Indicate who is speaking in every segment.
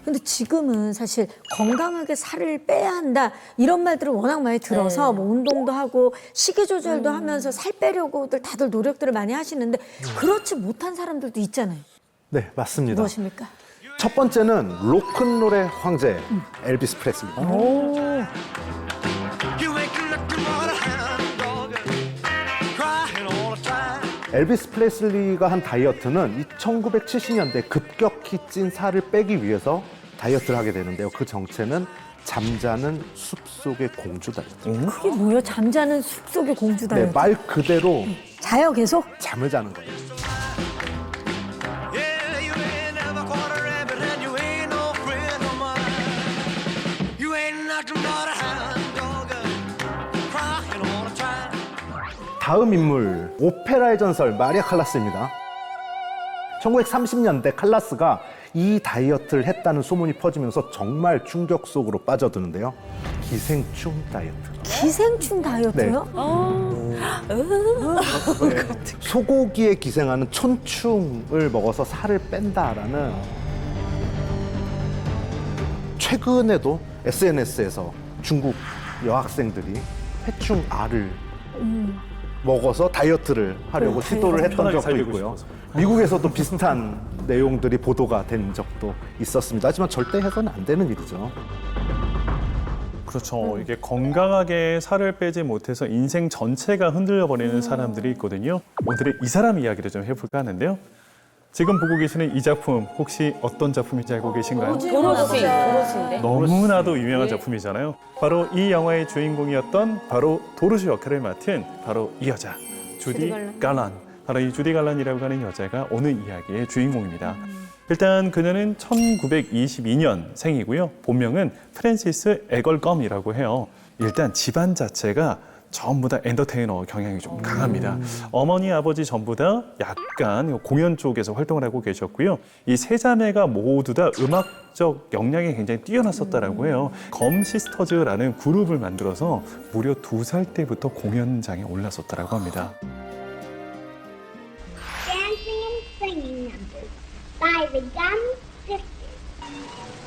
Speaker 1: 근데 지금은 사실 건강하게 살을 빼야 한다 이런 말들을 워낙 많이 들어서 뭐 운동도 하고 식이 조절도 하면서 살 빼려고들 다들 노력들을 많이 하시는데 그렇지 못한 사람들도 있잖아요.
Speaker 2: 네, 맞습니다.
Speaker 1: 무엇입니까?
Speaker 2: 첫 번째는 로큰롤의 황제 엘비스 프레슬리. 엘비스 프레슬리가 한 다이어트는 이 1970년대 급격히 찐 살을 빼기 위해서 다이어트를 하게 되는데요. 그 정체는 잠자는 숲속의 공주 다이어트.
Speaker 1: 그게 뭐예요? 잠자는 숲속의 공주
Speaker 2: 네,
Speaker 1: 다이어트.
Speaker 2: 말 그대로
Speaker 1: 자요 계속?
Speaker 2: 잠을 자는 거예요. 다음 인물, 오페라의 전설 마리아 칼라스입니다. 1930년대 칼라스가 이 다이어트를 했다는 소문이 퍼지면서 정말 충격 속으로 빠져드는데요. 기생충 다이어트.
Speaker 1: 기생충 다이어트요?
Speaker 2: 소고기에 기생하는 촌충을 먹어서 살을 뺀다라는 최근에도 SNS에서 중국 여학생들이 회충 알을 먹어서 다이어트를 하려고 시도를 했던
Speaker 3: 편하게
Speaker 2: 적도
Speaker 3: 살고
Speaker 2: 있고요.
Speaker 3: 싶어서.
Speaker 2: 미국에서도 비슷한 내용들이 보도가 된 적도 있었습니다. 하지만 절대 해서는 안 되는 일이죠.
Speaker 3: 그렇죠. 이게 건강하게 살을 빼지 못해서 인생 전체가 흔들려 버리는 사람들이 있거든요. 오늘의 이 사람 이야기를 좀 해볼까 하는데요. 지금 보고 계시는 이 작품 혹시 어떤 작품인지 알고 계신가요?
Speaker 4: 도로시인데.
Speaker 3: 너무나도 유명한 작품이잖아요. 바로 이 영화의 주인공이었던 바로 도로시 역할을 맡은 바로 이 여자, 주디 갈란. 바로 이 주디 갈란이라고 하는 여자가 오늘 이야기의 주인공입니다. 일단 그녀는 1922년 생이고요. 본명은 프랜시스 에걸검이라고 해요. 일단 집안 자체가 전부 다 엔터테이너 경향이 좀 강합니다. 어머니, 아버지 전부 다 약간 공연 쪽에서 활동을 하고 계셨고요. 이 세 자매가 모두 다 음악적 역량이 굉장히 뛰어났었다라고 해요. 검 시스터즈라는 그룹을 만들어서 무려 2살 때부터 공연장에 올랐었다라고 합니다.
Speaker 5: Dancing and singing numbers by the Gum Sisters.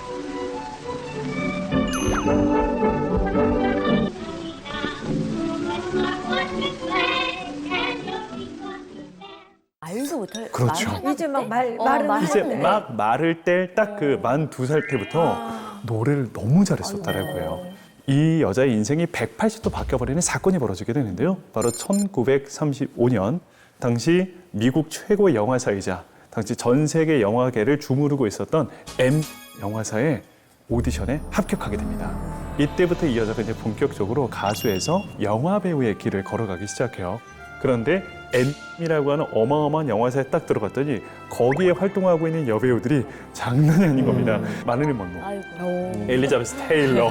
Speaker 4: 알도 못할.
Speaker 3: 그렇죠.
Speaker 1: 이제 막 말을
Speaker 3: 이제
Speaker 1: 하는데.
Speaker 3: 막 말을 뗄 딱 그 만 2살 때부터 노래를 너무 잘했었다라고 해요. 이 여자의 인생이 180도 바뀌어버리는 사건이 벌어지게 되는데요. 바로 1935년 당시 미국 최고의 영화사이자 당시 전 세계 영화계를 주무르고 있었던 M 영화사의 오디션에 합격하게 됩니다. 이때부터 이 여자가 이제 본격적으로 가수에서 영화 배우의 길을 걸어가기 시작해요. 그런데 M이라고 하는 어마어마한 영화사에 딱 들어갔더니 거기에 활동하고 있는 여배우들이 장난이 아닌 겁니다. 마릴린 먼로, 엘리자베스 테일러,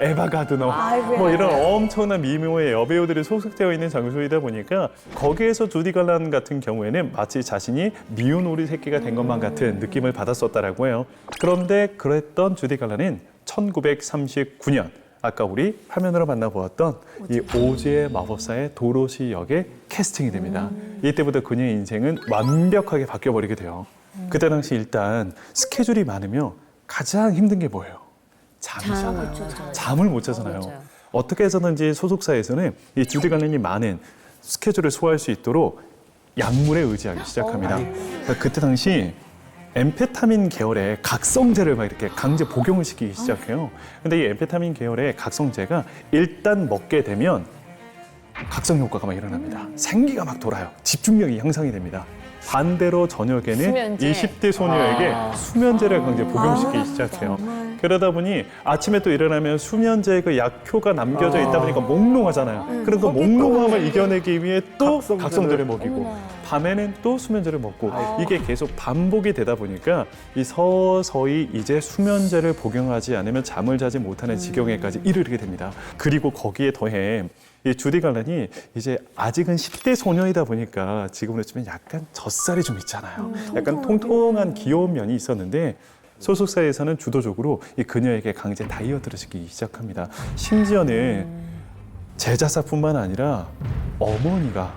Speaker 3: 에바 가드너 뭐 이런 엄청난 미모의 여배우들이 소속되어 있는 장소이다 보니까 거기에서 주디 갈란 같은 경우에는 마치 자신이 미운 오리 새끼가 된 것만 같은 느낌을 받았었다라고 해요. 그런데 그랬던 주디 갈란은 1939년 아까 우리 화면으로 만나보았던 이 오즈의 마법사의 도로시 역에 캐스팅이 됩니다. 이때부터 그녀의 인생은 완벽하게 바뀌어버리게 돼요. 그때 당시 일단 스케줄이 많으면 가장 힘든 게 뭐예요? 잠이잖아요. 잠을 못 자잖아요. 어떻게 해서든지 소속사에서는 이 주디 갈란이 많은 스케줄을 소화할 수 있도록 약물에 의지하기 시작합니다. 그러니까 그때 당시 엠페타민 계열의 각성제를 막 이렇게 강제 복용을 시키기 시작해요. 근데 이 엠페타민 계열의 각성제가 일단 먹게 되면 각성 효과가 막 일어납니다. 생기가 막 돌아요. 집중력이 향상이 됩니다. 반대로 저녁에는
Speaker 4: 수면제.
Speaker 3: 20대 소녀에게 수면제를 강제 복용시키기 시작해요. 그러다 보니 아침에 또 일어나면 수면제의 그 약효가 남겨져 있다 보니까 몽롱하잖아요. 그럼 그 몽롱함을 이겨내기 위해 또 각성제를 먹이고 밤에는 또 수면제를 먹고 이게 계속 반복이 되다 보니까 이 서서히 이제 수면제를 복용하지 않으면 잠을 자지 못하는 지경에까지 이르게 됩니다. 그리고 거기에 더해 이 주디 갈란이 이제 아직은 10대 소녀이다 보니까 지금으로 치면 약간 젖살이 좀 있잖아요. 약간 통통한 귀여운 면이 있었는데 소속사에서는 주도적으로 이 그녀에게 강제 다이어트를 시키기 시작합니다. 심지어는 제자사뿐만 아니라 어머니가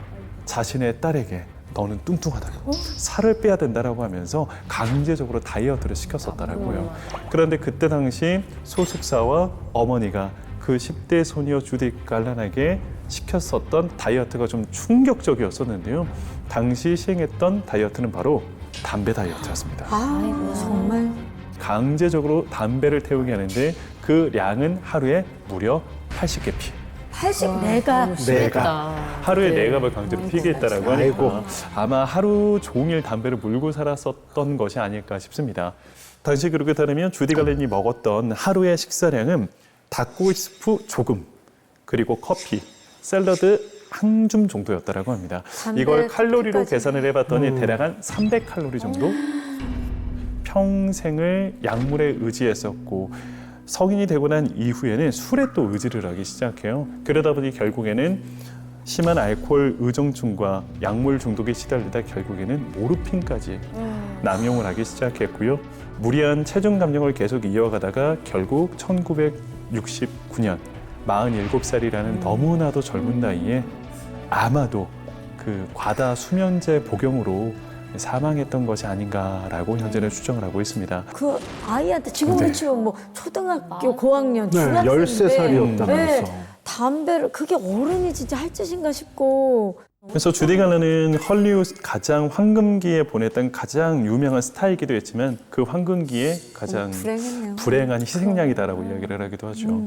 Speaker 3: 자신의 딸에게 너는 뚱뚱하다고 살을 빼야 된다라고 하면서 강제적으로 다이어트를 시켰었더라고요. 그런데 그때 당시 소속사와 어머니가 그 10대 소녀 주디 갈란에게 시켰었던 다이어트가 좀 충격적이었었는데요. 당시 시행했던 다이어트는 바로 담배 다이어트였습니다.
Speaker 1: 아, 정말.
Speaker 3: 강제적으로 담배를 태우게 하는데 그 량은 하루에 무려 80개 피.
Speaker 1: 84가.
Speaker 3: 하루에 4갑을 강제로 피게 했다라고
Speaker 2: 아이고.
Speaker 3: 하니까 아마 하루 종일 담배를 물고 살았었던 것이 아닐까 싶습니다. 당시 기록에 따르면 주디 갈렌이 먹었던 하루의 식사량은 닭고기 스프 조금, 그리고 커피, 샐러드 한 줌 정도였다라고 합니다.
Speaker 1: 담배,
Speaker 3: 이걸 칼로리로
Speaker 1: 커피까지.
Speaker 3: 계산을 해봤더니 대략 한 300칼로리 정도? 평생을 약물에 의지했었고 성인이 되고 난 이후에는 술에 또 의지를 하기 시작해요. 그러다 보니 결국에는 심한 알코올 의존증과 약물 중독에 시달리다 결국에는 모르핀까지 남용을 하기 시작했고요. 무리한 체중 감량을 계속 이어가다가 결국 1969년 47살이라는 너무나도 젊은 나이에 아마도 그 과다 수면제 복용으로 사망했던 것이 아닌가라고 현재는 추정을 하고 있습니다.
Speaker 1: 그 아이한테 지금으로
Speaker 3: 네.
Speaker 1: 치면 뭐 초등학교 고학년,
Speaker 2: 네,
Speaker 1: 중학생인데
Speaker 2: 13살이었다면서.
Speaker 1: 담배를 그게 어른이 진짜 할 짓인가 싶고.
Speaker 3: 그래서 주디 갈란은 헐리우드 가장 황금기에 보냈던 가장 유명한 스타이기도 했지만 그 황금기에 가장
Speaker 1: 불행했네요.
Speaker 3: 불행한 희생양이다라고 이야기를 하기도 하죠.